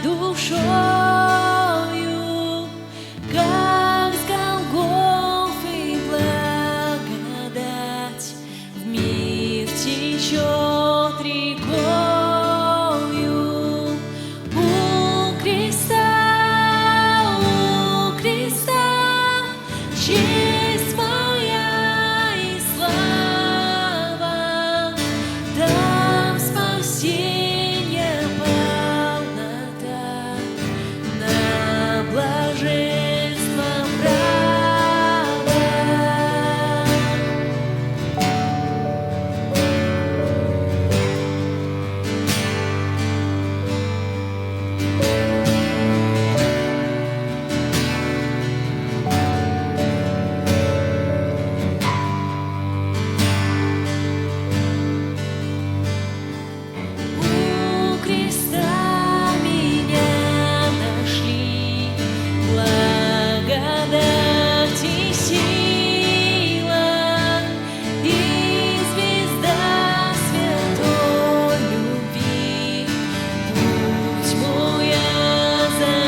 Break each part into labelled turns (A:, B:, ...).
A: душою, как с Голгофы благодать в мир течет рекою. У креста честь моя и слава, там спасение полнота, на блаженство право. У креста меня нашли благодать и сила, и звезда святой любви путь мой озарила.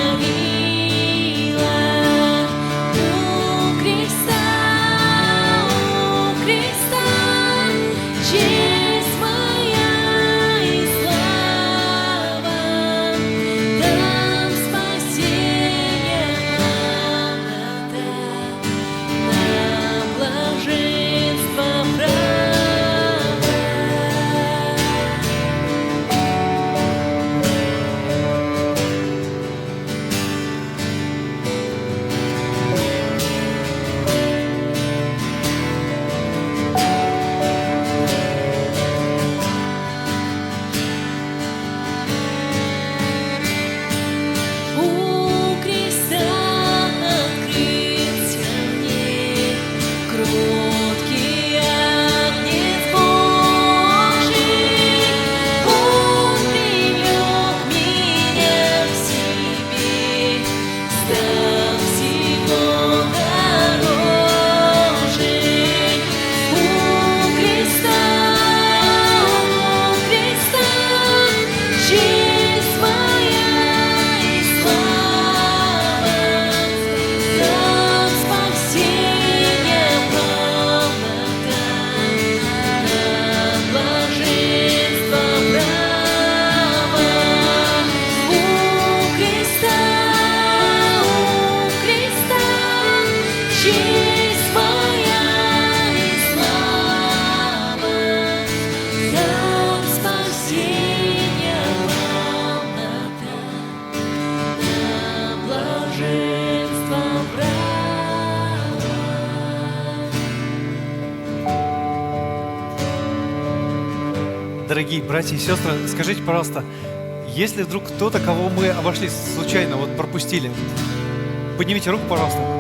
A: У креста честь моя и слава, там спасение полнота, на блаженство право. У креста открылся мне кроткий Агнец Божий. Он привлек меня к себе, став всего дороже. У креста честь моя и слава, там спасение полнота, на блаженство право. У креста честь моя и слава, там спасение полнота, на блаженство право.
B: Дорогие братья и сестры, скажите, пожалуйста, если вдруг кто-то, кого мы обошли случайно, вот пропустили, поднимите руку, пожалуйста.